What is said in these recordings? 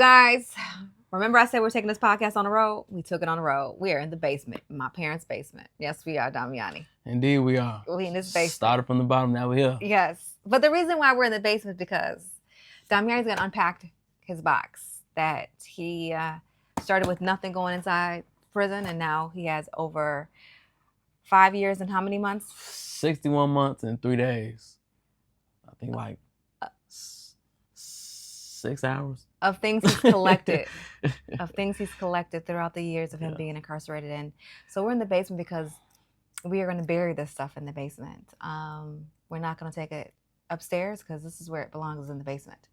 Guys, remember I said we're taking this podcast on the road? We took it on the road. We are in the basement, my parents' basement. Yes, we are, Damiani. Indeed, we are. We in this basement. Started from the bottom, now we're here. Yes. But the reason why we're in the basement is because Damiani's going to unpack his box that he started with nothing going inside prison, and now he has over 5 years and how many months? 61 months and 3 days. I think like 6 hours. Of things he's collected. Throughout the years of him being incarcerated. And so we're in the basement because we are going to bury this stuff in the basement. We're not going to take it upstairs because this is where it belongs, in the basement.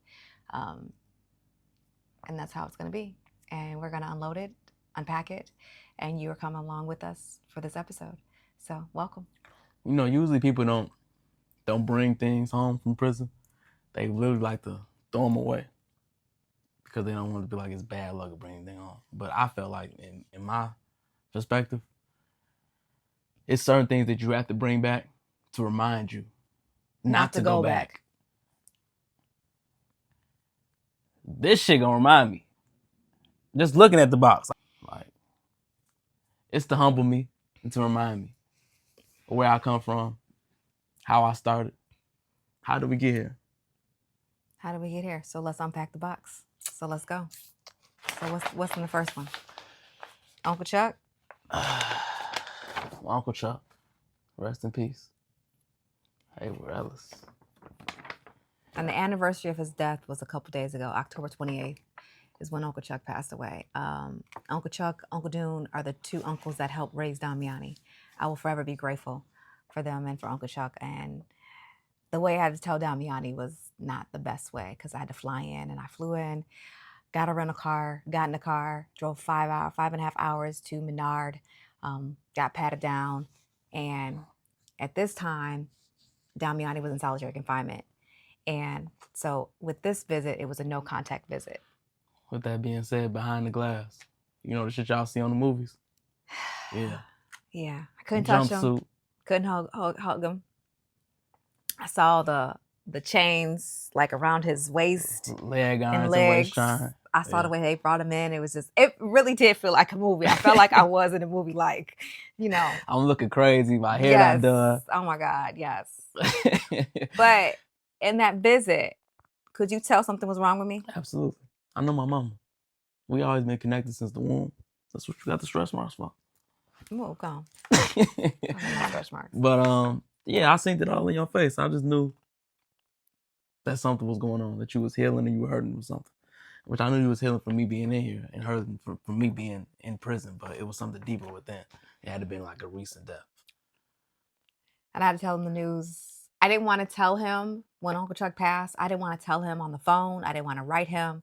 And that's how it's going to be. And we're going to unload it, unpack it, and you are coming along with us for this episode. So welcome. You know, usually people don't bring things home from prison. They really like to throw them away because they don't want to be like it's bad luck to bring anything home. But I felt like, in my perspective, it's certain things that you have to bring back to remind you not to go back. This shit gonna remind me. Just looking at the box, like, it's to humble me and to remind me of where I come from, how I started. How did we get here? So let's unpack the box. So let's go. So what's in the first one? Uncle Chuck? Uncle Chuck. Rest in peace. Hayward Ellis. And the anniversary of his death was a couple days ago. October 28th is when Uncle Chuck passed away. Uncle Chuck, Uncle Dune are the two uncles that helped raise Damiani. I will forever be grateful for them and for Uncle Chuck. And the way I had to tell Damiani was not the best way because I had to fly in, and I flew in, got a rental car, got in the car, drove 5.5 hours to Menard, got patted down. And at this time, Damiani was in solitary confinement. And so with this visit, it was a no contact visit. With that being said, behind the glass, you know the shit y'all see on the movies? Yeah. Yeah. I couldn't touch him. Couldn't hug him. I saw the chains like around his waist. Leg irons and legs. waist shine. I saw the way they brought him in. It really did feel like a movie. I felt like I was in a movie, like, you know. I'm looking crazy. My hair not done. Oh my God, yes. But in that visit, could you tell something was wrong with me? Absolutely. I know my mama. We always been connected since the womb. That's what you got the stretch marks for. Move, come. Stretch marks. But yeah, I seen it all in your face. I just knew that something was going on, that you was healing and you were hurting from something. Which I knew you was healing from me being in here and hurting from me being in prison, but it was something deeper within. It had to be like a recent death. And I had to tell him the news. I didn't want to tell him when Uncle Chuck passed. I didn't want to tell him on the phone. I didn't want to write him.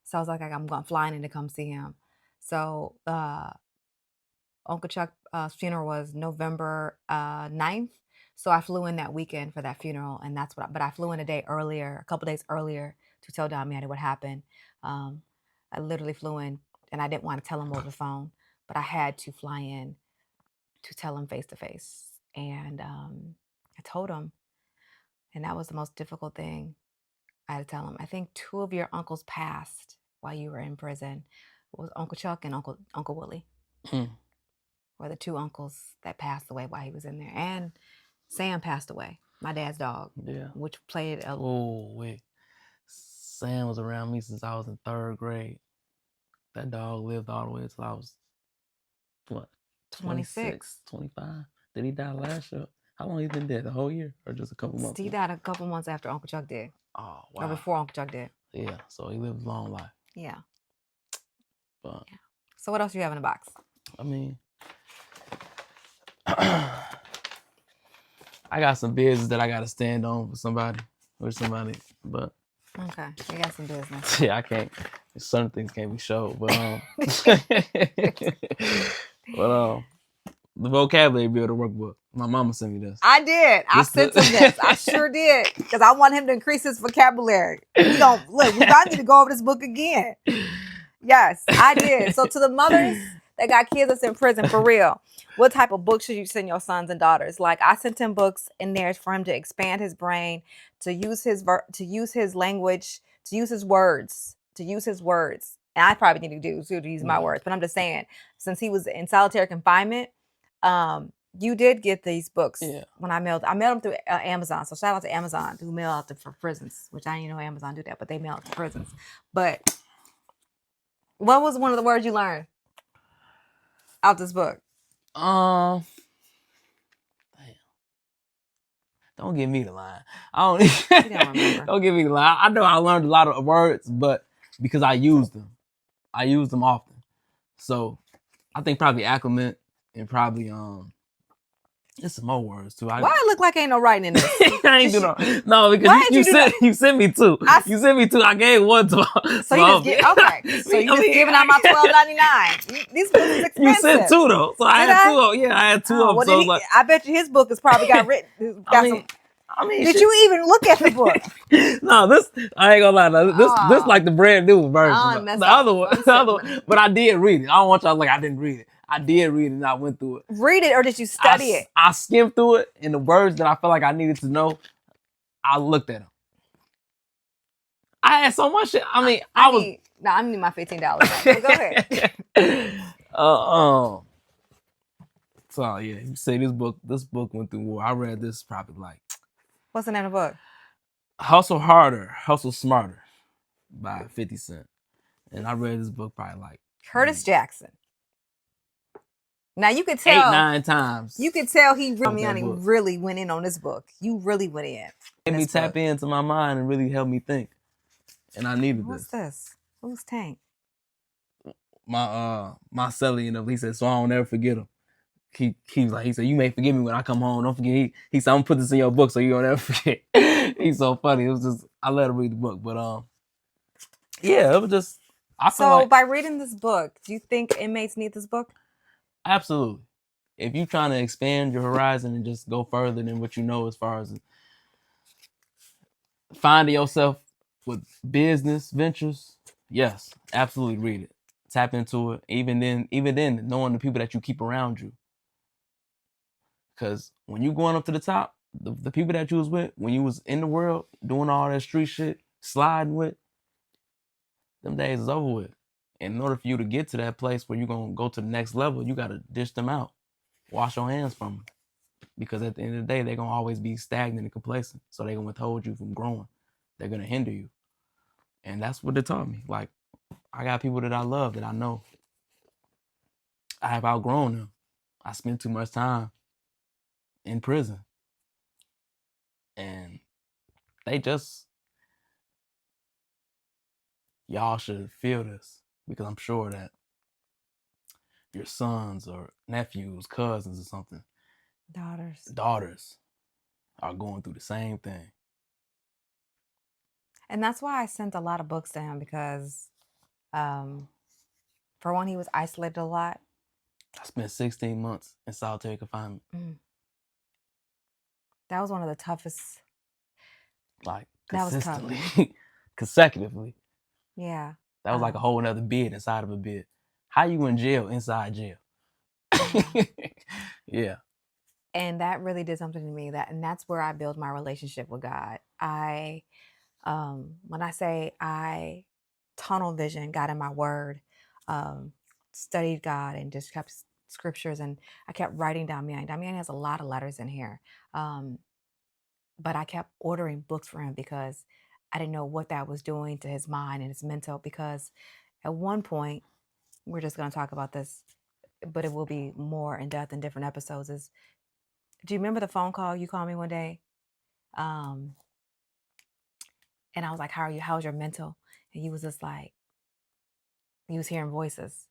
So I was like, I'm going flying in to come see him. So Uncle Chuck's funeral was November 9th. So I flew in that weekend for that funeral, and but I flew in a couple days earlier to tell Damiani what happened. I literally flew in, and I didn't want to tell him over the phone, but I had to fly in to tell him face to face. And I told him, and that was the most difficult thing I had to tell him. I think 2 of your uncles passed while you were in prison. It was Uncle Chuck and Uncle Willie. Were the 2 uncles that passed away while he was in there. And Sam passed away, my dad's dog. Yeah. Which played a... Oh, wait. Sam was around me since I was in 3rd grade. That dog lived all the way until I was, what? 26. 25. Did he die last year? How long he been dead? The whole year? Or just a couple months? He died a couple months after Uncle Chuck did. Oh, wow. Or before Uncle Chuck did. Yeah, so he lived a long life. Yeah. But, yeah. So what else do you have in the box? I mean, I got some business that I got to stand on with somebody, but... Okay, you got some business. Yeah, I can't. Certain things can't be showed, but the vocabulary builder workbook. My mama sent me this. I did. I sent him this. I sure did, because I want him to increase his vocabulary. We need to go over this book again. Yes, I did. So to the mothers that got kids that's in prison, for real, what type of books should you send your sons and daughters? Like, I sent him books in there for him to expand his brain, to use his language, to use his words, to use his words. And I probably need to do too, to use my words, but I'm just saying, since he was in solitary confinement, you did get these books when I mailed them through Amazon. So shout out to Amazon who mail out for prisons, which I didn't know Amazon do that, but they mail out to prisons. But what was one of the words you learned out this book? Damn. Don't give me the line. I don't. Don't give me the line. I know I learned a lot of words, but because I used them often. So I think probably acclimate and probably there's some more words too. Why it look like ain't no writing in this? I ain't do no because you sent me two. You sent me two. I gave one to so you just get okay. So you just giving out my $12.99. These books is expensive. You sent two though, so I had two. I had two of them. So like, I bet you his book has probably got written. Did you even look at the book? No, this I ain't gonna lie. No, this like the brand new version. The other one, but I did read it. I don't want y'all like I didn't read it. I did read it and I went through it. Read it or did you study it? I skimmed through it and the words that I felt like I needed to know, I looked at them. I had so much shit. I mean, I need my $15. Go ahead. So yeah, you say this book went through war. I read this probably like. What's the name of the book? Hustle Harder, Hustle Smarter by 50 Cent. And I read this book probably like Curtis Jackson. Now you could tell 8-9 times. You could tell Damiani really went in on this book. You really went in. Made me tap into my mind and really help me think. And I needed What's this? Who's Tank? My celly, he said, so I don't ever forget him. He said, you may forget me when I come home. Don't forget. He said, I'm gonna put this in your book so you don't ever forget. He's so funny. It was just I let him read the book, but yeah, it was just. By reading this book, do you think inmates need this book? Absolutely. If you're trying to expand your horizon and just go further than what you know as far as finding yourself with business ventures, yes, absolutely read it. Tap into it. Even then, knowing the people that you keep around you. Because when you going up to the top, the people that you was with, when you was in the world, doing all that street shit, sliding with, them days is over with. And in order for you to get to that place where you're going to go to the next level, you got to dish them out. Wash your hands from them. Because at the end of the day, they're going to always be stagnant and complacent. So they're going to withhold you from growing. They're going to hinder you. And that's what they taught me. Like, I got people that I love, that I know. I have outgrown them. I spent too much time in prison. And they just, y'all should feel this. Because I'm sure that your sons or nephews, cousins or something, daughters are going through the same thing. And that's why I sent a lot of books to him, because for one, he was isolated a lot. I spent 16 months in solitary confinement. That was one of the toughest. Like, consistently, consecutively. Yeah. That was like a whole nother bid inside of a bid. How you in jail inside jail? Yeah. And that really did something to me. And that's where I built my relationship with God. When I say I tunnel vision, got in my word, studied God and just kept scriptures, and I kept writing Damiani. Damiani has a lot of letters in here. But I kept ordering books for him because I didn't know what that was doing to his mind and his mental. Because at one point, we're just going to talk about this, but it will be more in depth in different episodes. Do you remember the phone call you called me one day? And I was like, how are you? How's your mental? And he was just like, he was hearing voices.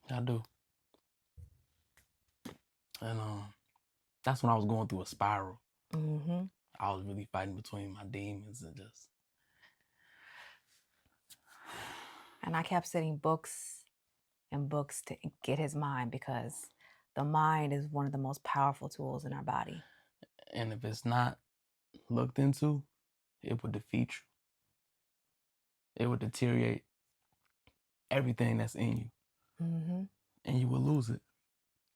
I do. And that's when I was going through a spiral. Mm-hmm. I was really fighting between my demons and just. And I kept sending books and books to get his mind, because the mind is one of the most powerful tools in our body. And if it's not looked into, it would defeat you. It would deteriorate everything that's in you. Mm-hmm. And you will lose it.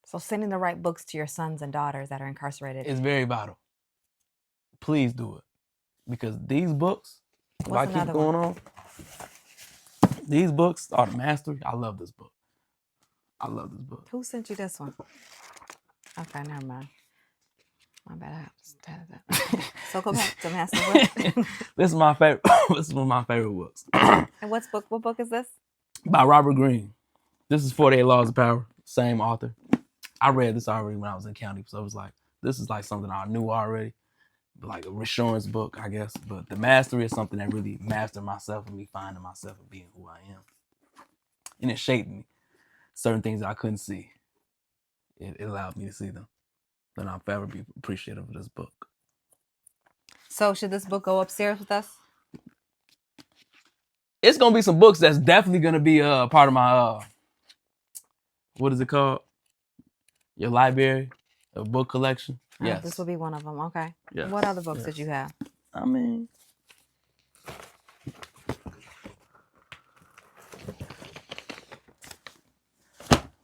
So sending the right books to your sons and daughters that are incarcerated is very vital. Please do it. Because these books If I keep going on, these books are the mastery. I love this book. Who sent you this one? Okay, never mind. My bad. So go back to Master Book. This is my favorite. This is one of my favorite books. And what book is this? By Robert Greene. This is 48 Laws of Power. Same author. I read this already when I was in county, so it was like, this is like something I knew already. Like a reassurance book, I guess. But the mastery is something that really mastered myself and me finding myself and being who I am. And it shaped me. Certain things that I couldn't see. It allowed me to see them. And I'll forever be appreciative of this book. So should this book go upstairs with us? It's gonna be some books that's definitely gonna be part of my what is it called? Your library, a book collection. Yes. This will be one of them. Okay. Yes. What other books did you have? I mean,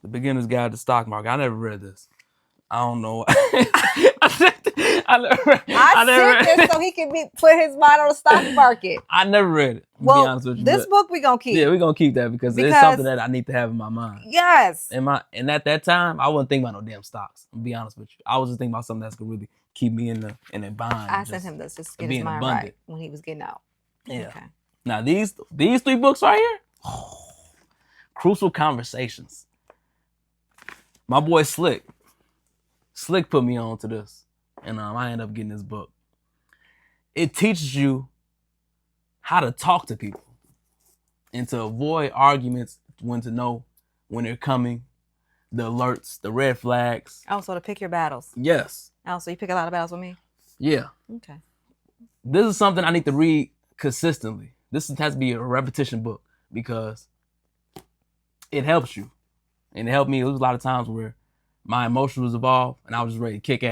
The Beginner's Guide to Stock Market. I never read this. I don't know. I sent this so he can put his mind on the stock market. I never read it. Well, be honest with you, this book we gonna keep. Yeah, we're gonna keep that because it's something that I need to have in my mind. Yes. And at that time, I wasn't thinking about no damn stocks. I'll be honest with you. I was just thinking about something that's gonna really keep me in a bind. I sent him this just to get his mind right when he was getting out. Yeah. Okay. Now these 3 books right here, Crucial Conversations. My boy Slick put me on to this, and I ended up getting this book. It teaches you how to talk to people and to avoid arguments, when to know when they're coming, the alerts, the red flags. Oh, so to pick your battles. Yes. Oh, so you pick a lot of battles with me? Yeah. Okay. This is something I need to read consistently. This has to be a repetition book because it helps you. And it helped me. There was a lot of times where my emotions was involved and I was just ready to kick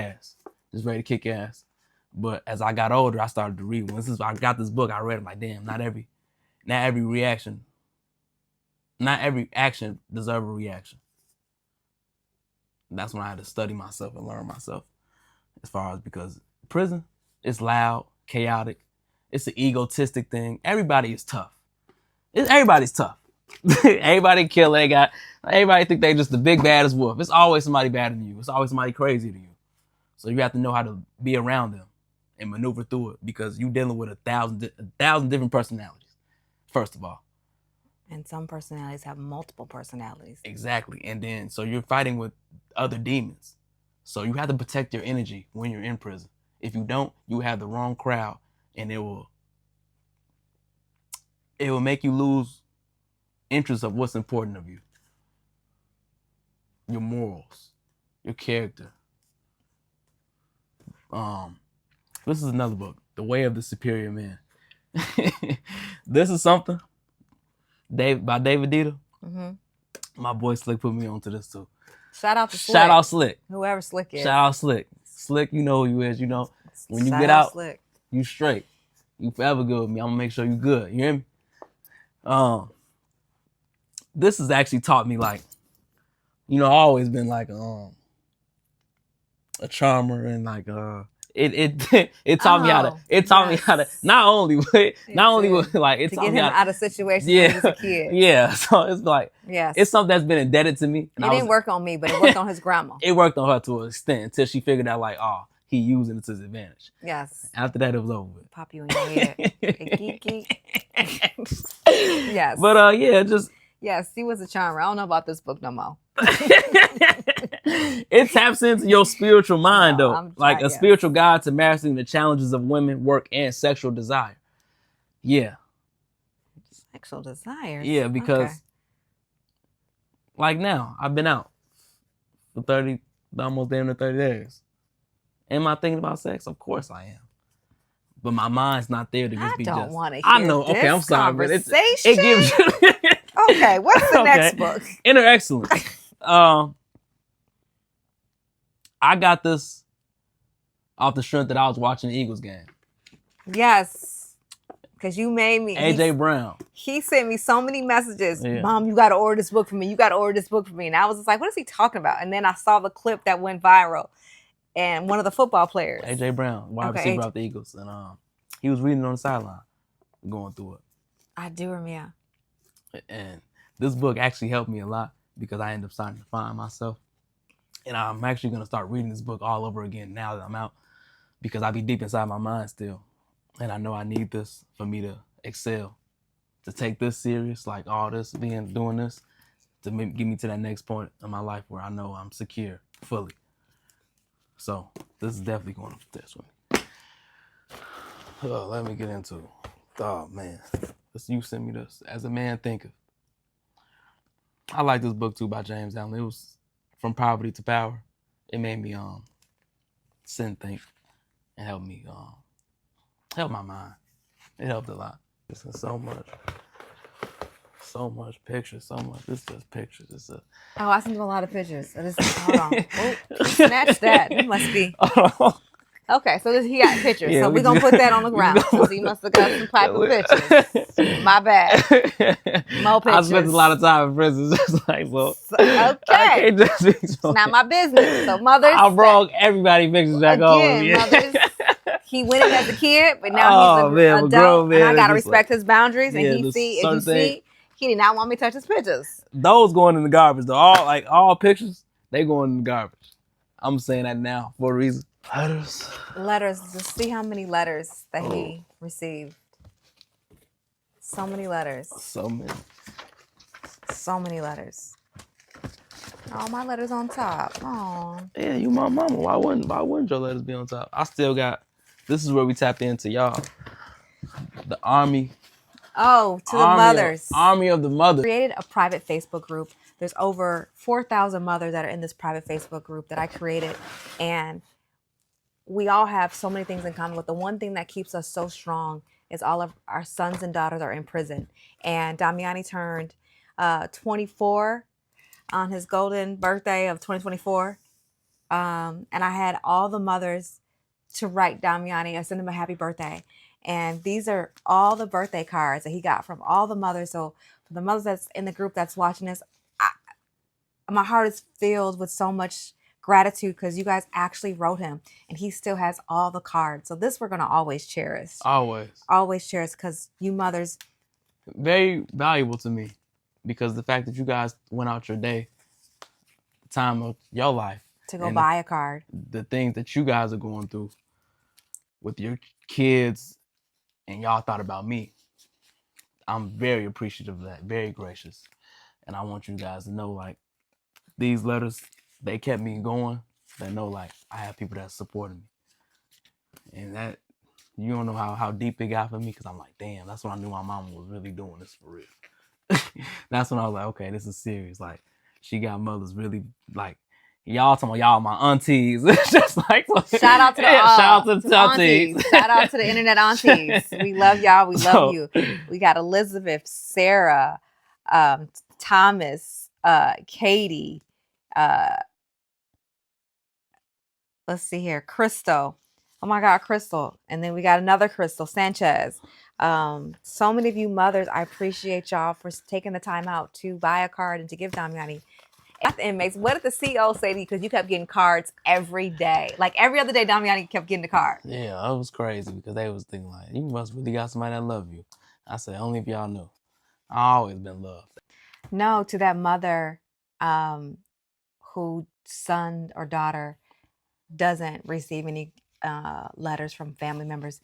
ass. But as I got older, I started to read. Once I got this book, I read it like, damn, not every action deserves a reaction. And that's when I had to study myself and learn myself. As far as, because prison, it's loud, chaotic. It's an egotistic thing. Everybody is tough. Everybody's tough. Everybody kill. Everybody think they just the big baddest wolf. It's always somebody better than you. It's always somebody crazy than you. So you have to know how to be around them and maneuver through it because you're dealing with a thousand different personalities. First of all. And some personalities have multiple personalities. Exactly. And then so you're fighting with other demons. So you have to protect your energy when you're in prison. If you don't, you have the wrong crowd, and it will make you lose interest of what's important of you. Your morals, your character. This is another book, The Way of the Superior Man. This is something by David Dita. Mm-hmm. My boy Slick put me onto this too. Shout out to Slick. Shout out Slick. Whoever Slick is. Shout out Slick. Slick, you know who you is. You know, when you get out, Slick. You straight. You forever good with me. I'm gonna make sure you good. You hear me? This has actually taught me, like, you know, I've always been like a charmer, and like it taught me how to not only like it to taught get me him out of situations when he was a kid. Yeah, so it's like it's something that's been indebted to me. And it didn't work on me, but it worked on his grandma. It worked on her to an extent until she figured out, like, oh, he using it to his advantage. Yes. After that, it was over with. Pop you in your head. Geek. Yes. But just. Yes, he was a charmer. I don't know about this book no more. It taps into your spiritual mind, though. Like a spiritual guide to mastering the challenges of women, work, and sexual desire. Yeah. Sexual desires? Yeah, because like now, I've been out for almost damn near 30 days. Am I thinking about sex? Of course I am. But my mind's not there to just be just. I don't want to hear I know. this okay, I'm sorry, but it gives you. Okay, what's the next book? Inner Excellence. I got this off the strength that I was watching the Eagles game. Yes, because you made me. AJ Brown. He sent me so many messages. Yeah. Mom, you got to order this book for me. You got to order this book for me. And I was just like, what is he talking about? And then I saw the clip that went viral. And one of the football players. AJ Brown, wide receiver of the Eagles. And he was reading on the sideline. going through it. I do remember. And this book actually helped me a lot because I ended up starting to find myself. And I'm actually going to start reading this book all over again now that I'm out, because I be deep inside my mind still. And I know I need this for me to excel, to take this serious, like all this, doing this, to get me to that next point in my life where I know I'm secure fully. So this is definitely going to this one. Oh, let me get into it. Oh, man. You sent me this. As a Man Thinketh. I like this book too by James Allen. It was From Poverty to Power. It made me sit and think and help me help my mind. It helped a lot. This is so much pictures, so much. This is just pictures. It's a Oh, I sent him a lot of pictures. Hold on. Oh, snatch that. It must be. Okay, so he got pictures. Yeah, so we're going to put that on the ground. So he must have got some type of pictures. My bad. More pictures. I spent a lot of time in prison, just like, well, okay. I can't just be so. It's not my business. So mothers. I brought everybody pictures back home. Again, mothers. He went in as a kid, but now he's an adult, and I gotta respect his boundaries. And if you see, he did not want me to touch his pictures. Those going in the garbage, though. All pictures, they going in the garbage. I'm saying that now for a reason. Letters. Just see how many letters that he received. So many letters. So many letters. Oh, my letters on top. Oh. Yeah, you my mama. Why wouldn't your letters be on top? I still got. This is where we tap into y'all. The army. Oh, to the mothers. Army of the mothers. Created a private Facebook group. There's over 4,000 mothers that are in this private Facebook group that I created, and we all have so many things in common. But the one thing that keeps us so strong is all of our sons and daughters are in prison. And Damiani turned 24 on his golden birthday of 2024. And I had all the mothers to write Damiani and send him a happy birthday. And these are all the birthday cards that he got from all the mothers. So for the mothers that's in the group that's watching this, my heart is filled with so much gratitude because you guys actually wrote him, and he still has all the cards. So this we're going to always cherish. Always cherish, because you mothers. Very valuable to me, because the fact that you guys went out your day, the time of your life, to go buy a card. The things that you guys are going through with your kids, and y'all thought about me. I'm very appreciative of that, very gracious. And I want you guys to know, like, these letters, they kept me going. They know, like, I have people that supported me. And that, you don't know how deep it got for me, because I'm like, damn, that's when I knew my mama was really doing this for real. That's when I was like, okay, this is serious. Like, she got mothers really, like, y'all talking about y'all my aunties. Just like, shout out to the aunties. Shout out to the internet aunties. We love y'all. We love you. We got Elizabeth, Sarah, Thomas, Katie, let's see here, Crystal. Oh my God, Crystal. And then we got another Crystal, Sanchez. So many of you mothers, I appreciate y'all for taking the time out to buy a card and to give Damiani. At the inmates, what did the CEO say to you? Because you kept getting cards every day. Like every other day, Damiani kept getting the card. Yeah, that was crazy, because they was thinking like, you must really got somebody that love you. I said, only if y'all knew. I always been loved. No, to that mother who son or daughter doesn't receive any letters from family members,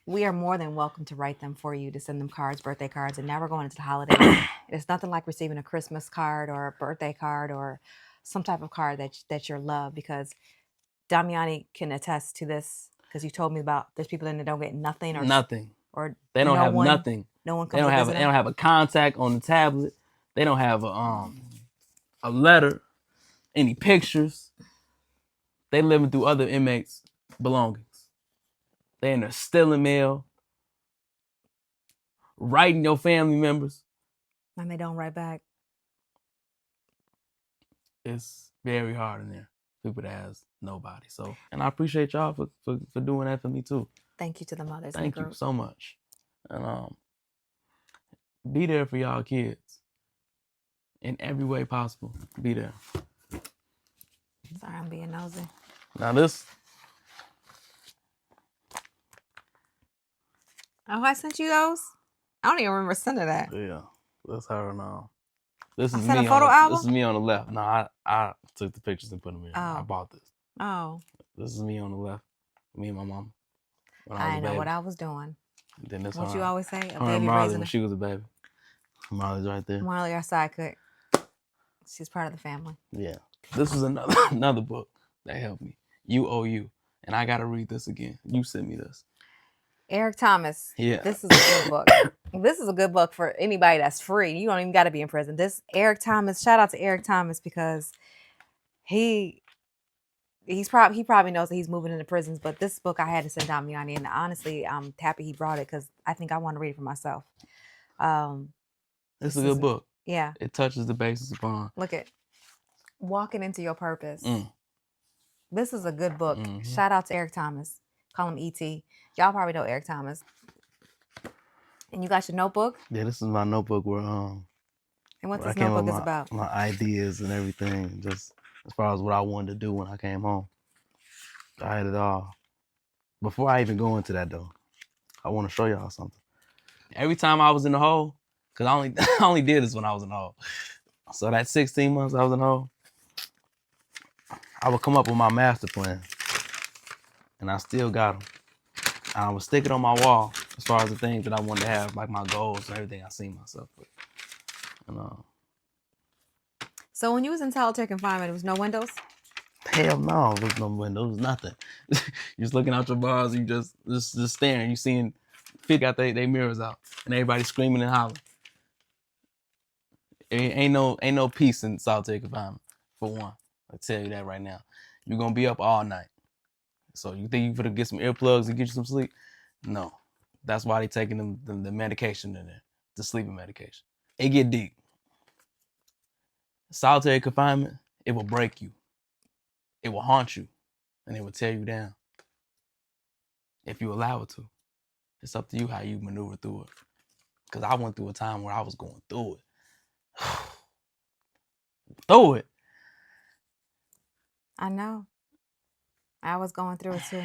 we are more than welcome to write them for you, to send them cards, birthday cards. And now we're going into the holidays. It's nothing like receiving a Christmas card or a birthday card or some type of card that you're loved, because Damiani can attest to this, because you told me about there's people in there don't get nothing or they don't have nothing. No one comes. They don't have a contact on the tablet. They don't have a letter, any pictures. They living through other inmates' belongings. They in there stealing mail, writing your family members. And they don't write back. It's very hard in there. People that has nobody. So, and I appreciate y'all for doing that for me too. Thank you to the mothers. Thank you so much. And be there for y'all kids in every way possible. Be there. Sorry, I'm being nosy. Now this. Oh, I sent you those? I don't even remember sending that. Yeah, that's her now. This I is sent a me photo on album? this is me on the left. No, I took the pictures and put them in. I Oh. bought this. Oh. This is me on the left. Me and my mom. When I was I a didn't know baby. what I was doing. Then this What her, you always say? A her baby and Marley raising when she was a baby. Marley's right there. Marley, our sidekick. She's part of the family. Yeah. This was another book that helped me. You. And I gotta read this again. You sent me this. Eric Thomas. Yeah. This is a good book. This is a good book for anybody that's free. You don't even got to be in prison. This Eric Thomas. Shout out to Eric Thomas because he probably knows that he's moving into prisons. But this book I had to send Damiani, and honestly, I'm happy he brought it because I think I want to read it for myself. It's a good book. Yeah. It touches the basis upon. Look at walking into your purpose. This is a good book. Shout out to Eric Thomas. Call him E.T. Y'all probably know Eric Thomas. And you got your notebook? Yeah, this is my notebook where And what this notebook is about? My ideas and everything, just as far as what I wanted to do when I came home. I had it all. Before I even go into that though, I want to show y'all something. Every time I was in the hole, because I only did this when I was in the hole. So that 16 months I was in the hole, I would come up with my master plan. And I still got them. And I would stick it on my wall as far as the things that I wanted to have, like my goals and everything I see myself with. And, So when you was in solitary confinement, there was no windows? Hell no, there was no windows, nothing. You're just looking out your bars, you just staring. You seeing people got they mirrors out and everybody screaming and hollering. Ain't no peace in solitary confinement, for one. I tell you that right now. You're gonna be up all night. So you think you better get some earplugs and get you some sleep? No. That's why they taking the medication in there, the sleeping medication. It get deep. Solitary confinement, it will break you. It will haunt you, and it will tear you down. If you allow it to. It's up to you how you maneuver through it. Because I went through a time where I was going through it. Through it. I know. I was going through it too.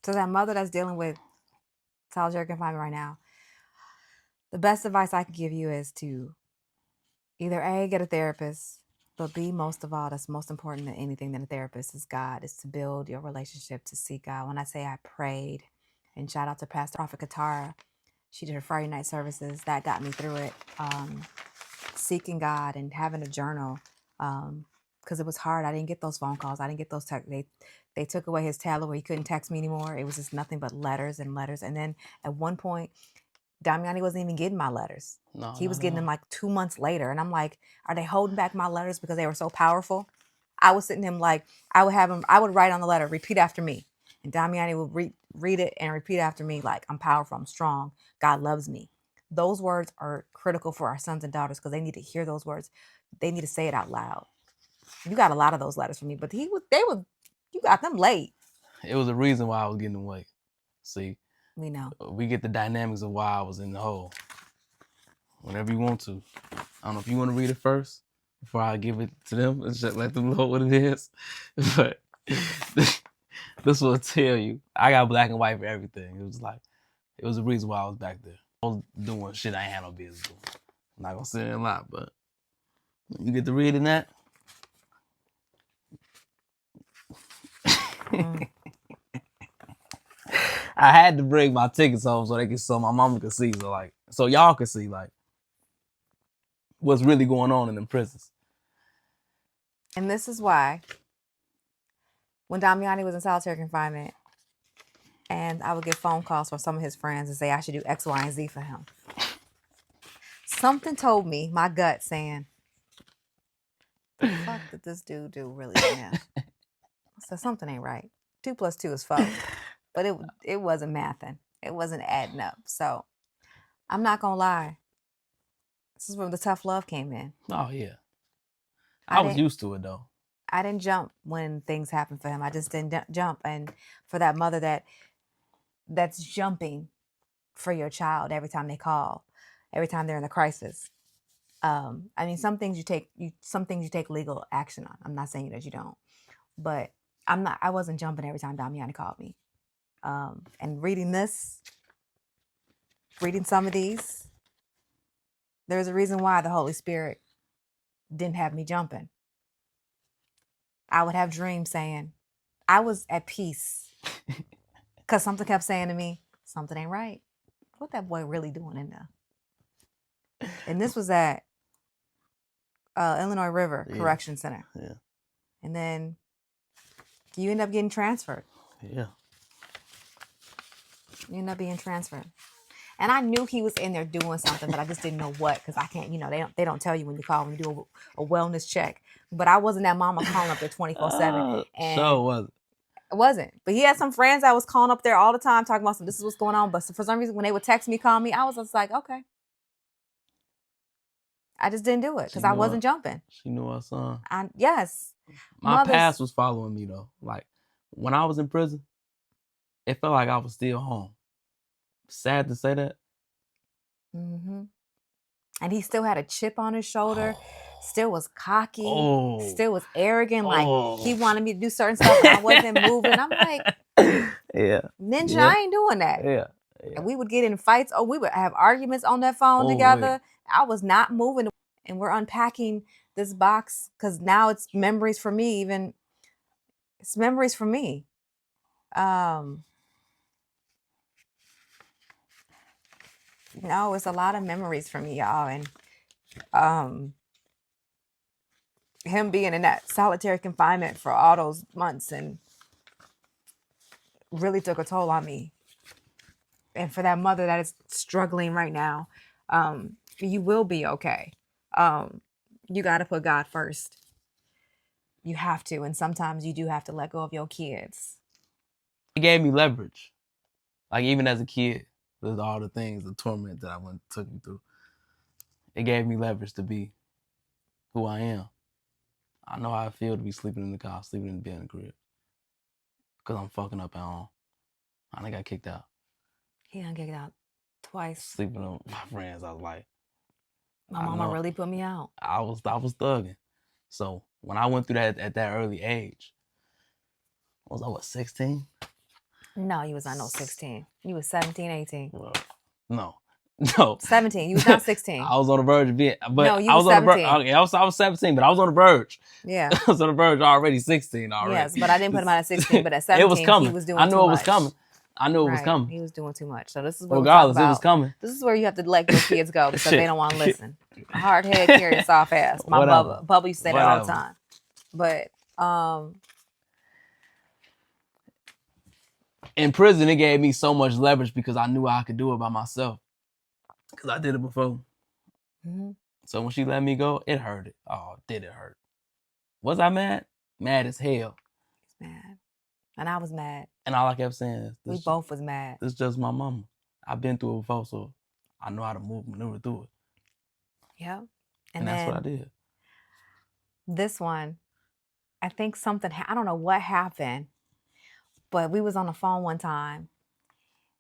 So that mother that's dealing with solitary confinement right now, the best advice I can give you is to either A, get a therapist, but B, most of all, that's most important than anything than a therapist is God, is to build your relationship, to seek God. When I say I prayed, and shout out to Pastor Prophet Katara, she did her Friday night services. That got me through it. Seeking God and having a journal, because it was hard. I didn't get those phone calls. I didn't get those texts. They took away his tablet where he couldn't text me anymore. It was just nothing but letters and letters. And then at one point, Damiani wasn't even getting my letters. No, he was getting them like 2 months later. And I'm like, are they holding back my letters because they were so powerful? I was sitting him like, I would write on the letter, repeat after me. And Damiani would read it and repeat after me like, I'm powerful, I'm strong, God loves me. Those words are critical for our sons and daughters because they need to hear those words. They need to say it out loud. You got a lot of those letters from me, but you got them late. It was a reason why I was getting them late. See, we know. We get the dynamics of why I was in the hole. Whenever you want to. I don't know if you want to read it first before I give it to them and just let them know what it is. But this will tell you. I got black and white for everything. It was a reason why I was back there. I was doing shit I ain't had no business doing. I'm not gonna say it a lot, but you get to reading that. I had to bring my tickets home so my mama could see, so y'all could see what's really going on in them prisons. And this is why when Damiani was in solitary confinement, and I would get phone calls from some of his friends and say I should do X, Y, and Z for him. Something told me, my gut saying, the fuck did this dude do really now? So something ain't right. 2 + 2 is 4. But it wasn't mathing. It wasn't adding up. So I'm not gonna lie. This is where the tough love came in. Oh yeah. I was used to it though. I didn't jump when things happened for him. I just didn't jump. And for that mother that's jumping for your child every time they call, every time they're in a crisis. I mean, some things you take legal action on. I'm not saying that you don't, but I wasn't jumping every time Damiani called me. And reading this, reading some of these, there's a reason why the Holy Spirit didn't have me jumping. I would have dreams saying, I was at peace because something kept saying to me, something ain't right. What that boy really doing in there? And this was at Illinois River Correction Center. Yeah. And then you end up getting transferred. Yeah. You end up being transferred. And I knew he was in there doing something, but I just didn't know what, because I can't, they don't tell you when you call, when you do a wellness check. But I wasn't that mama calling up there 24/7. And so was it? It wasn't. But he had some friends that was calling up there all the time talking about this is what's going on. But for some reason, when they would text me, call me, I was just like, okay. I just didn't do it because I wasn't jumping. She knew her son. Yes. My past was following me though. Like when I was in prison, it felt like I was still home. Sad to say that. Mm-hmm. And he still had a chip on his shoulder. Still was cocky. Still was arrogant. Like he wanted me to do certain stuff and I wasn't moving. I'm like, yeah, Ninja, I ain't doing that. Yeah. And we would get in fights. Oh, we would have arguments on that phone together. I was not moving. And we're unpacking this box because now it's memories for me. Even it's memories for me. No, it's a lot of memories for me, y'all. And him being in that solitary confinement for all those months and really took a toll on me. And for that mother that is struggling right now, you will be okay. You got to put God first. You have to. And sometimes you do have to let go of your kids. It gave me leverage. Like even as a kid, with all the things, the torment that I took me through, it gave me leverage to be who I am. I know how I feel to be sleeping in the car, sleeping in the bed in the crib. Because I'm fucking up at home. I done got kicked out. He done kicked out twice. Sleeping with my friends, I was like, my mama really put me out. I was thugging. So when I went through that at that early age, was I 16? No, you was not 16. You was 17, 18. Well, no. 17. You was not 16. I was on the verge of being, but no, you was 17. Okay, I was 17, but I was on the verge. Yeah. I was on the verge already, 16 already. Yes, but I didn't put him out at 16, but at 17, it was coming. He was doing too much. I knew it was coming. I knew it was coming. He was doing too much. So this is what regardless, it was coming. This is where you have to let your kids go because they don't want to listen. Hard head carry a soft ass. My Bubba used to say that all the time. But in prison, it gave me so much leverage because I knew I could do it by myself. Because I did it before. Mm-hmm. So when she let me go, it hurt. Oh, did it hurt? Was I mad? Mad as hell. He's mad. And I was mad. And all I kept saying is, we both was mad. This is just my mama. I've been through it before, so I know how to maneuver through it. Yeah. And that's what I did. This one, I think something, I don't know what happened, but we was on the phone one time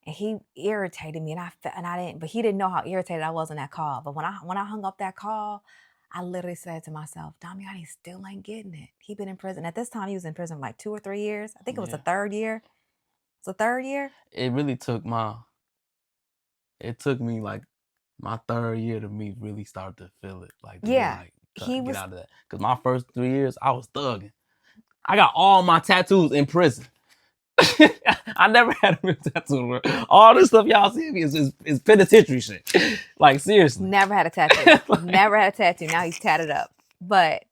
and he irritated me and I didn't, but he didn't know how irritated I was on that call. But when I hung up that call, I literally said to myself, Damiani still ain't getting it. He been in prison. At this time, he was in prison for like 2 or 3 years. I think it was the third year. It's the third year. It really took me like my third year to me really start to feel it. Like, get out of that. Because my first 3 years, I was thugging. I got all my tattoos in prison. I never had a real tattoo. All this stuff y'all see me is penitentiary shit. Like, seriously. Never had a tattoo. Never had a tattoo. Now he's tatted up. But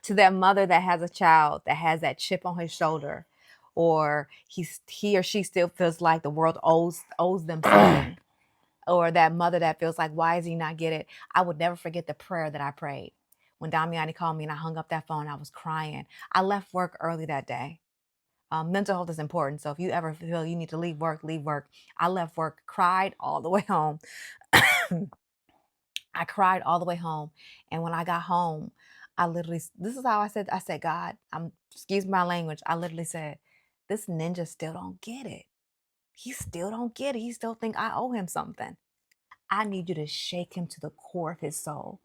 to that mother that has a child that has that chip on his shoulder, or he or she still feels like the world owes them something, or that mother that feels like, why does he not get it? I would never forget the prayer that I prayed. When Damiani called me and I hung up that phone, I was crying. I left work early that day. Mental health is important. So if you ever feel you need to leave work, leave work. I left work, cried all the way home. I cried all the way home. And when I got home, this is how I said, God, excuse my language. I literally said, this ninja still don't get it. He still don't get it. He still think I owe him something. I need you to shake him to the core of his soul.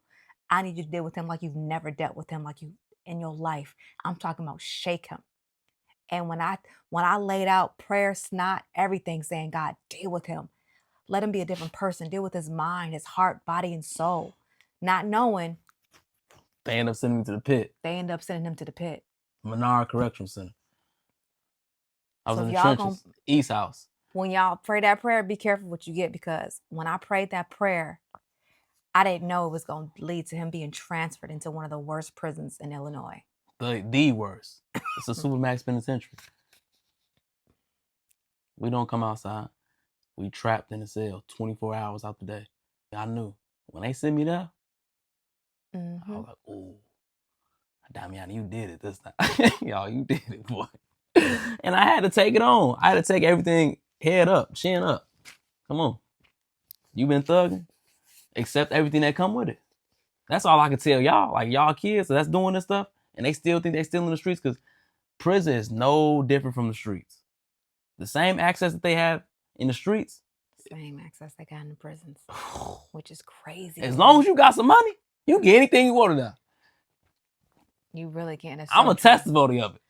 I need you to deal with him like you've never dealt with him in your life. I'm talking about shake him. And when I laid out prayer, snot, everything, saying, God, deal with him. Let him be a different person. Deal with his mind, his heart, body, and soul. Not knowing, They end up sending me to the pit. they end up sending him to the pit. Menard Correctional Center. I was So in if the y'all trenches. East House. when y'all pray that prayer, be careful what you get, because when I prayed that prayer, I didn't know it was going to lead to him being transferred into one of the worst prisons in Illinois. The worst. It's a Supermax penitentiary. We don't come outside. We trapped in a cell 24 hours out the day. I knew when they sent me there, I was like, "Ooh, Damiani, you did it this time. Y'all, you did it, boy." And I had to take it on. I had to take everything head up, chin up. Come on. You been thugging? Accept everything that come with it. That's all I can tell y'all. Like, y'all kids that's doing this stuff, and they still think they still in the streets, because prison is no different from the streets. The same access that they have in the streets. Same access they got in the prisons, which is crazy. As long as you got some money, you get anything you want now. You really can't. I'm a testimony of it.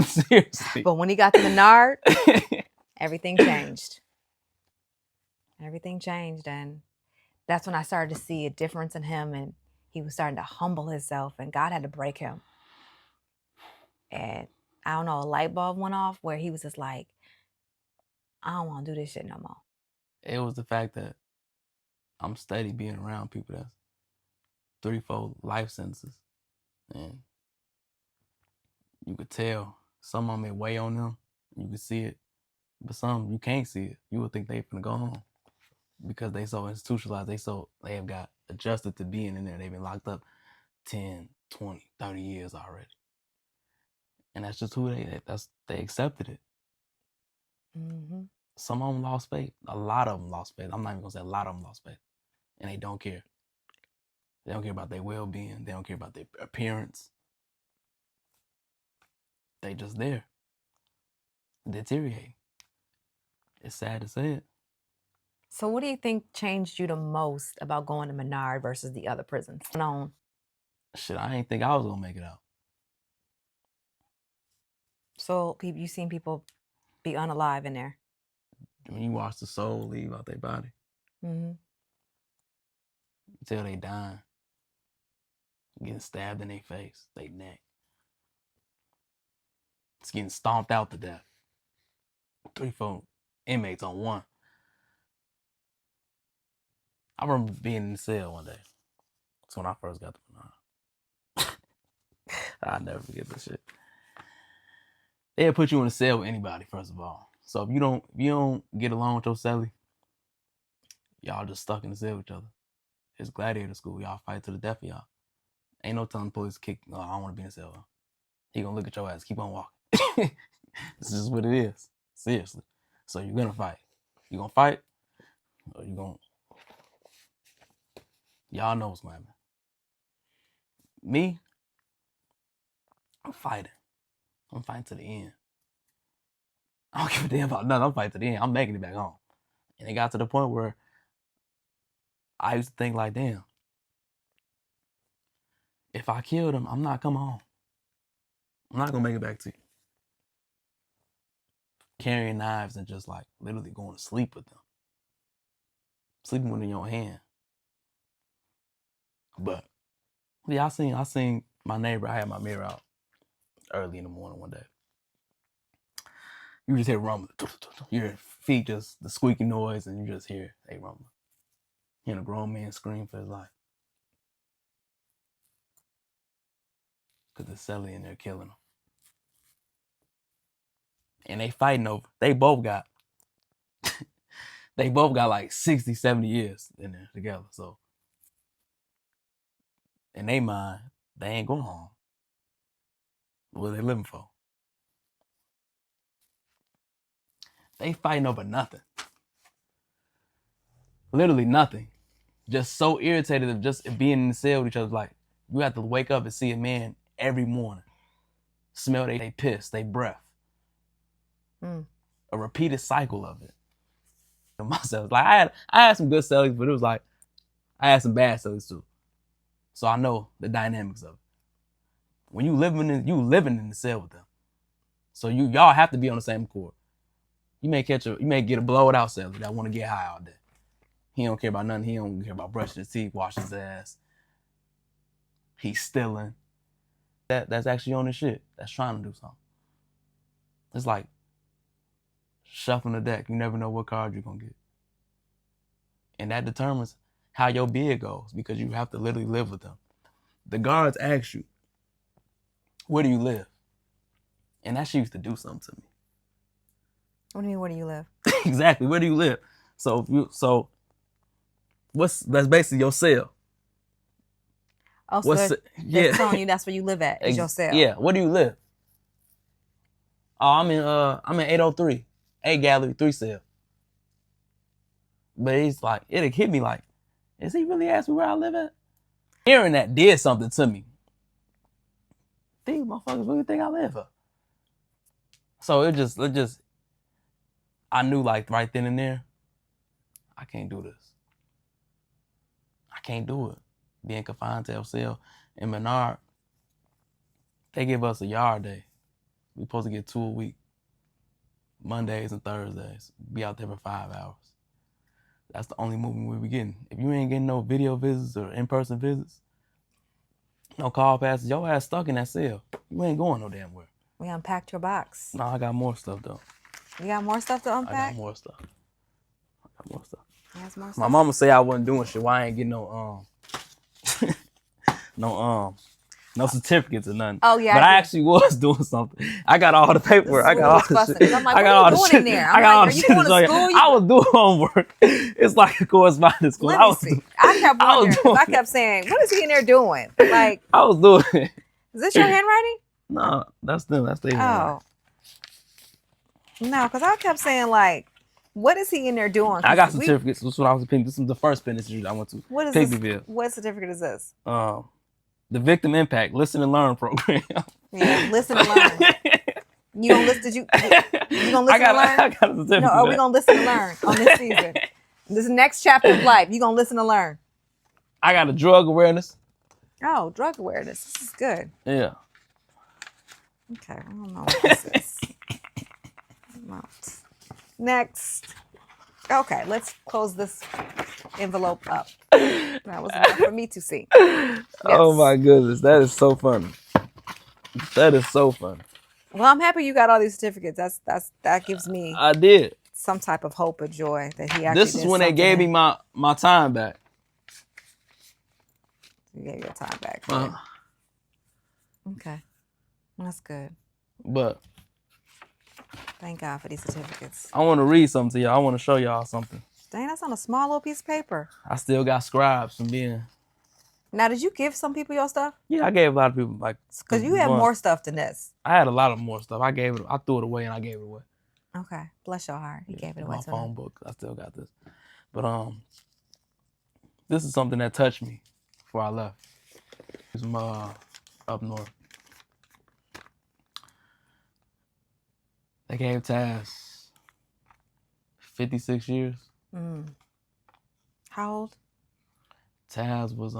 Seriously. But when he got to Menard, everything changed. Everything changed, and that's when I started to see a difference in him, and he was starting to humble himself, and God had to break him. And I don't know, a light bulb went off where he was just like, I don't want to do this shit no more. It was the fact that I'm steady being around people that's 3-4 life sentences. And you could tell some of them it weigh on them. You could see it. But some, you can't see it. You would think they finna go home. Because they so institutionalized, they have got adjusted to being in there. They've been locked up 10, 20, 30 years already. And that's just who they accepted it. Mm-hmm. Some of them lost faith. A lot of them lost faith. I'm not even gonna say a lot of them lost faith. And they don't care. They don't care about their well-being. They don't care about their appearance. They just there. Deteriorating. It's sad to say it. So what do you think changed you the most about going to Menard versus the other prisons? Shit, I ain't think I was gonna make it out. So you seen people be unalive in there? When you watch the soul leave out their body, you tell they dying, getting stabbed in their face, their neck. It's getting stomped out to death. 3-4 inmates on one. I remember being in the cell one day. That's when I first got to Menard. I'll never forget this shit. They'll put you in a cell with anybody, first of all. So if you don't get along with your cellie, y'all just stuck in the cell with each other. It's gladiator school. Y'all fight to the death of y'all. Ain't no telling the police kick, "Oh, I don't want to be in the cell." He gonna look at your ass, keep on walking. This is what it is. Seriously. So you're gonna fight. You gonna fight? Or you gonna... Y'all know what's gonna happen. Me, I'm fighting. I'm fighting to the end. I don't give a damn about nothing. I'm fighting to the end. I'm making it back home. And it got to the point where I used to think like, damn, if I killed him, I'm not coming home. I'm not gonna make it back to you. Carrying knives and just like literally going to sleep with them. Sleeping with them in your hand. But yeah, I seen my neighbor. I had my mirror out early in the morning one day. You just hear rumbling. Your feet just the squeaky noise, and you just hear a rumbling. Hearing a grown man scream for his life. Because the cellie in there killing him. And they fighting over. They both got like 60, 70 years in there together. So in their mind, they ain't going home. What are they living for? They fighting over nothing. Literally nothing. Just so irritated of just being in the cell with each other. Like, you have to wake up and see a man every morning. Smell they piss, they breath. A repeated cycle of it. And myself, like I had some good cellies, but it was like I had some bad cellies too. So I know the dynamics of it. When you living in the cell with them. So y'all have to be on the same accord. You may get a blowed out celly that want to get high all day. He don't care about nothing. He don't care about brushing his teeth, washing his ass. He's stealing. That's actually on his shit. That's trying to do something. It's like shuffling the deck. You never know what card you're gonna get. And that determines how your bid goes, because you have to literally live with them. The guards ask you, where do you live? And that shit used to do something to me. What do you mean, where do you live? Exactly, where do you live? So that's basically your cell. Oh, so they're telling you that's where you live at, is your cell. Yeah, where do you live? Oh, I'm in 803, 8 gallery, 3 cell. But it's like, it'll hit me like, is he really asking me where I live at? Hearing that did something to me. These motherfuckers really think I live here. So it just, I knew like right then and there, I can't do this. I can't do it. Being confined to a cell in Menard, they give us a yard day. We're supposed to get 2 a week, Mondays and Thursdays. Be out there for 5 hours. That's the only movement we be getting. If you ain't getting no video visits or in-person visits, no call passes, your ass stuck in that cell. You ain't going no damn where. We unpacked your box. No, I got more stuff though. You got more stuff to unpack? I got more stuff. He has more stuff. My mama say I wasn't doing shit. Why I ain't getting no certificates or nothing. Oh yeah. But I actually was doing something. I got all the paperwork. I got all the shit. I'm like, what are you doing in there? I'm like, are you going to school? I was doing homework. It's like a correspondence school. I kept wondering. I kept saying, what is he in there doing? Like, I was doing it. Is this your handwriting? No, that's them. That's their handwriting. Oh. No, because I kept saying, like, what is he in there doing? I got certificates. This is what I was picking. This is the first penitentiary I went to. What is Piggyville. What certificate is this? The Victim Impact Listen and Learn program. Yeah, listen and learn. You gonna listen? You gonna listen and learn? I got a certificate. No, are we gonna listen and learn on this season? This next chapter of life, you gonna listen and learn? I got a drug awareness. Oh, drug awareness. This is good. Yeah. Okay, I don't know what this is. Next. Okay, let's close this envelope up. That was enough for me to see. Yes. Oh my goodness, that is so funny. That is so funny. Well, I'm happy you got all these certificates. That gives me I did some type of hope or joy that he actually. This is when they gave me my time back. You gave your time back. Okay, that's good. But thank God for these certificates. I want to read something to y'all. I want to show y'all something. Dang, that's on a small little piece of paper. I still got Scribes from being. Now, did you give some people your stuff? Yeah, I gave a lot of people like. Because you have more stuff than this. I had a lot of more stuff. I threw it away and I gave it away. Okay, bless your heart. He gave it away. My phone book. I still got this. But this is something that touched me before I left. It was up north. They gave Taz 56 years. How old? Taz was 56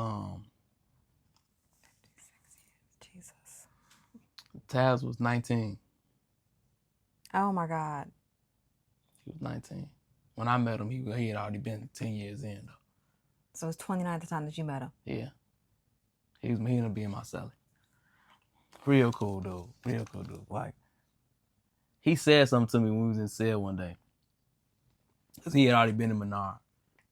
years. Jesus. Taz was 19. Oh my God. He was 19. When I met him, he had already been 10 years in though. So it was 29 at the time that you met him. Yeah. He ended up being my celly. Real cool dude. Like, he said something to me when we was in cell one day. Cause he had already been in Menard.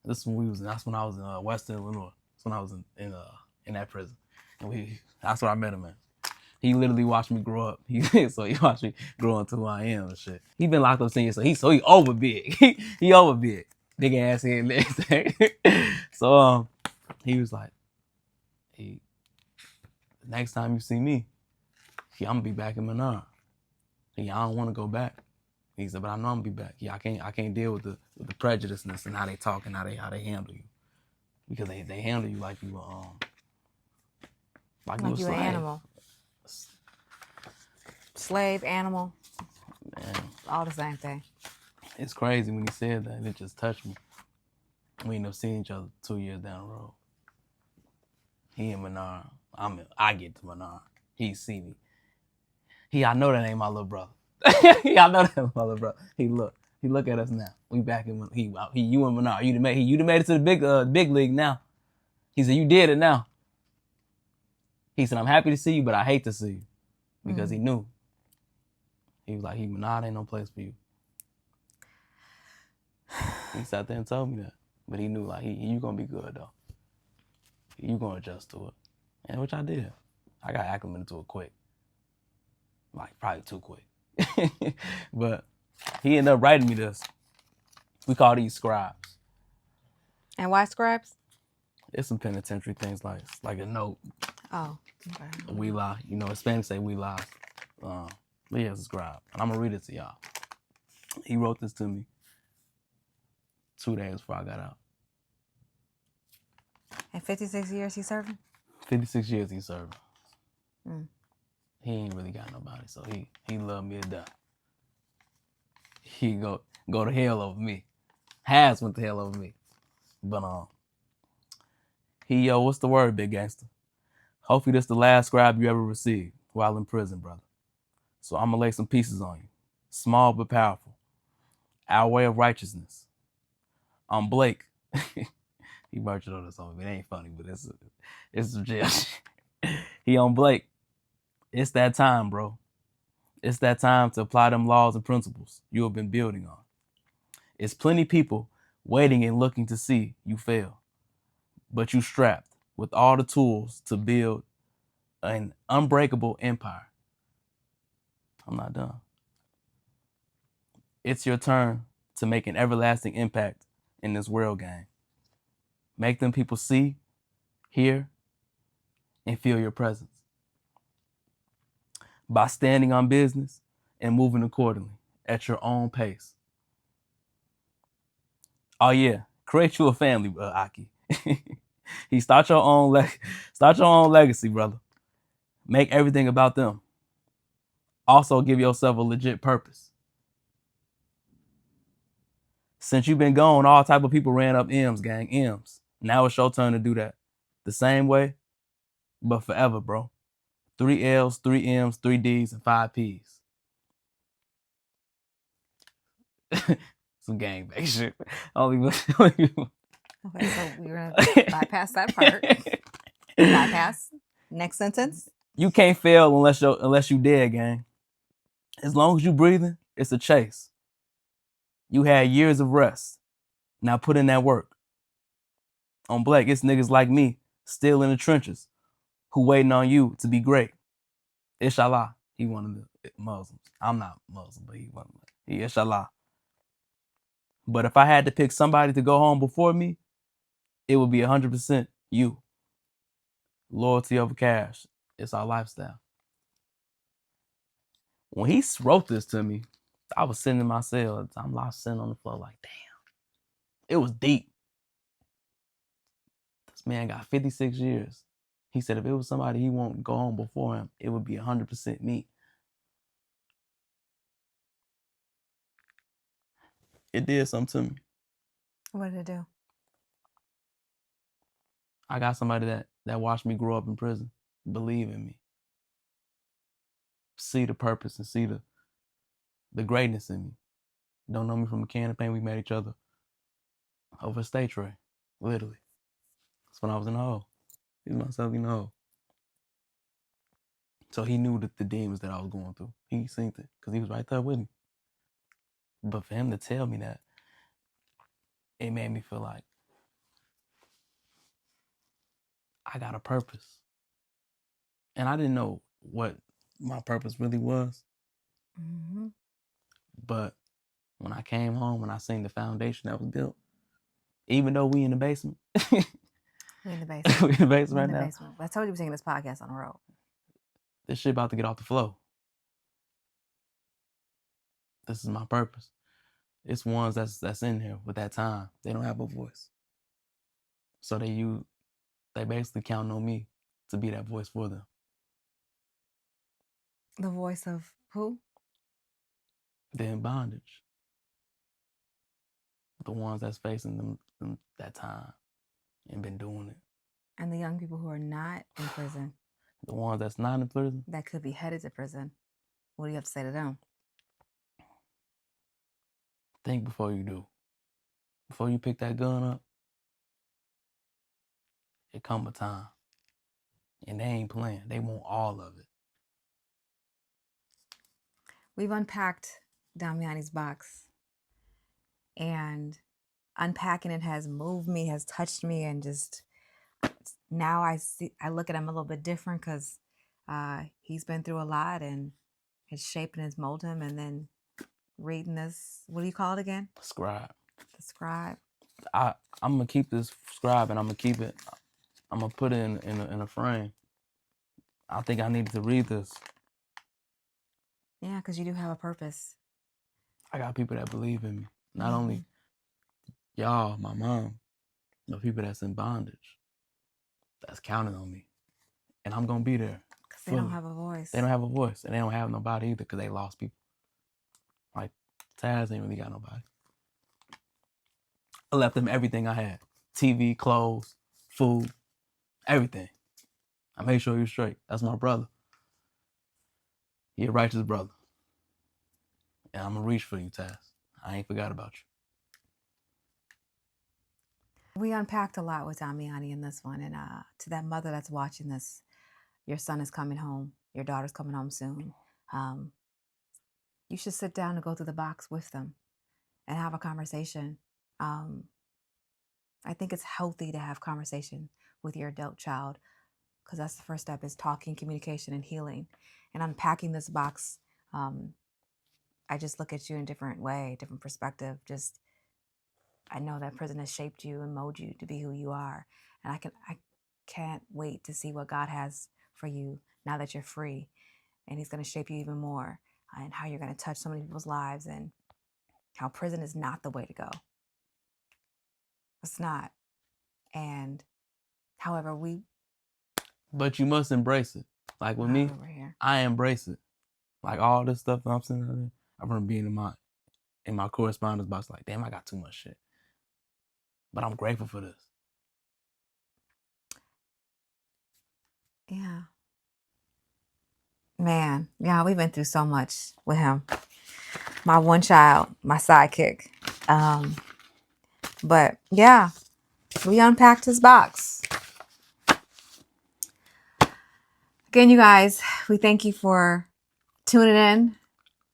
That's when I was in Western Illinois. That's when I was in that prison. And that's where I met him at. He literally watched me grow up. So he watched me grow into who I am and shit. He been locked up 10 years, so he over big. he over big. Big ass head and everything. So he was like, hey, next time you see me, I'm gonna be back in Menard. I don't want to go back. He said, but I know I'm gonna be back. I can't deal with the prejudiceness and how they talk and how they handle you, because they handle you like you like you an animal, slave, animal, man. All the same thing. It's crazy when he said that. It just touched me. We ended up seeing each other 2 years down the road. He in Menard. I get to Menard. He see me. I know that ain't my little brother. I know that ain't my little brother. He look. He look at us now. We back in you and Menard. You done made it to the big league now. He said, you did it now. He said, I'm happy to see you, but I hate to see you. Because he knew. He was like, Menard ain't no place for you. He sat there and told me that. But he knew, like, you gonna be good, though. You gonna adjust to it. And which I did. I got acclimated to it quick. Like, probably too quick. But he ended up writing me this. We call these Scribes. And why Scribes? It's some penitentiary things like a note. Oh, okay. We lie. You know, Hispanics say we lie. But yeah, it's a scribe. And I'm going to read it to y'all. He wrote this to me 2 days before I got out. And 56 years he serving? 56 years he serving. He ain't really got nobody, so he loved me to death. He go to hell over me. Has went to hell over me. But what's the word, big gangster? Hopefully this the last scribe you ever received while in prison, brother. So I'm gonna lay some pieces on you. Small but powerful. Our way of righteousness. I'm Blake. He merged on this on me. It ain't funny, but it's some jail shit. He on Blake. It's that time, bro. It's that time to apply them laws and principles you have been building on. It's plenty people waiting and looking to see you fail. But you strapped with all the tools to build an unbreakable empire. I'm not done. It's your turn to make an everlasting impact in this world, gang. Make them people see, hear, and feel your presence. By standing on business and moving accordingly at your own pace. Oh yeah, create you a family, Aki. Start your own legacy, brother. Make everything about them. Also give yourself a legit purpose. Since you've been gone, all type of people ran up M's, gang, M's. Now it's your turn to do that. The same way, but forever, bro. 3 L's, 3 M's, 3 D's, and 5 P's. Some gangbang shit. Okay, so we're gonna bypass that part. Bypass. Next sentence. You can't fail unless you dead, gang. As long as you breathing, it's a chase. You had years of rest. Now put in that work. On Blake, it's niggas like me, still in the trenches, who waiting on you to be great. Inshallah. He one of the Muslims. I'm not Muslim, but he inshallah. But if I had to pick somebody to go home before me, it would be 100% you. Loyalty over cash. It's our lifestyle. When he wrote this to me, I was sitting in my cell. I'm lost sitting on the floor like, damn. It was deep. This man got 56 years. He said if it was somebody he won't go home before him, it would be 100% me. It did something to me. What did it do? I got somebody that watched me grow up in prison, believe in me, see the purpose and see the greatness in me. Don't know me from a can of paint. We met each other over a state tray, literally. That's when I was in the hole. He was myself in the hole. So he knew the demons that I was going through. He seen it because he was right there with me. But for him to tell me that, it made me feel like I got a purpose. And I didn't know what my purpose really was. Mm-hmm. But when I came home and I seen the foundation that was built, even though we in the basement. We in the basement. We in the basement right now. Basement. I told you we're taking this podcast on the road. This shit about to get off the flow. This is my purpose. It's ones that's in here with that time. They don't have a voice. So they basically count on me to be that voice for them. The voice of who? They're in bondage. The ones that's facing them that time and been doing it. And the young people who are not in prison. The ones that's not in prison. That could be headed to prison. What do you have to say to them? think before you do. Before you pick that gun up, it come a time. And they ain't playing. They want all of it. We've unpacked Damiani's box, and unpacking it has moved me, has touched me, and just now I look at him a little bit different because he's been through a lot and it's shaped and it's molded him. And then reading this, what do you call it again? Scribe. The Scribe. I'm gonna keep this Scribe and I'm gonna keep it. I'm gonna put it in a frame. I think I need to read this. Yeah, because you do have a purpose. I got people that believe in me. Not only y'all, my mom, but people that's in bondage, that's counting on me. And I'm gonna be there. Because they don't have a voice. They don't have a voice. And they don't have nobody either because they lost people. Like, Taz ain't really got nobody. I left them everything I had. TV, clothes, food, everything. I made sure you're straight. That's my brother. He a righteous brother. And I'm gonna reach for you, Taz. I ain't forgot about you. We unpacked a lot with Damiani in this one. And to that mother that's watching this, your son is coming home. Your daughter's coming home soon. You should sit down and go through the box with them and have a conversation. I think it's healthy to have conversation with your adult child because that's the first step is talking, communication, and healing. And unpacking this box, I just look at you in a different way, different perspective. Just, I know that prison has shaped you and molded you to be who you are. And I can't wait to see what God has for you now that you're free. And he's going to shape you even more and how you're going to touch so many people's lives and how prison is not the way to go. It's not. And however, But you must embrace it. Like with me, I embrace it. Like all this stuff that I'm sitting there, I remember being in my correspondence box like, damn, I got too much shit. But I'm grateful for this. Yeah. Man, yeah, we've been through so much with him. My one child, my sidekick. But yeah, we unpacked his box. Again, you guys, we thank you for tuning in,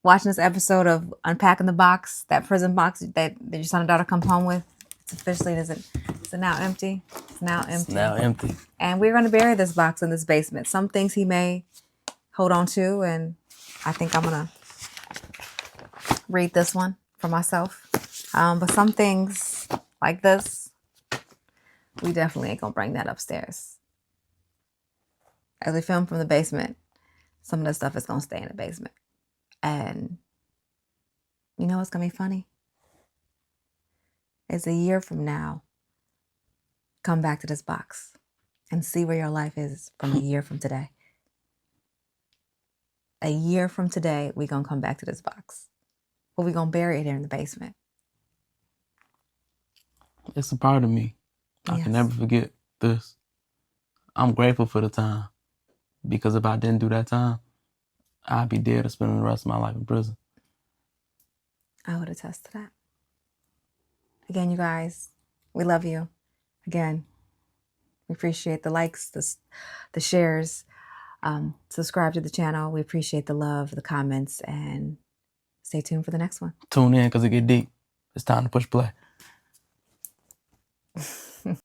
watching this episode of Unpacking the Box, that prison box that your son and daughter come home with. It's officially, is it now empty? It's now empty. It's now empty. And we're going to bury this box in this basement. Some things he may hold on to, and I think I'm going to read this one for myself. But some things like this, we definitely ain't going to bring that upstairs. As we film from the basement, some of the stuff is going to stay in the basement. And you know what's going to be funny? It's a year from now. Come back to this box and see where your life is from a year from today. A year from today, we're going to come back to this box. But we're going to bury it here in the basement. It's a part of me. I can never forget this. I'm grateful for the time. Because if I didn't do that time, I'd be dead or spending the rest of my life in prison. I would attest to that. Again, you guys, we love you. Again, we appreciate the likes, the shares. Subscribe to the channel. We appreciate the love, the comments, and stay tuned for the next one. Tune in because it get deep. It's time to push play.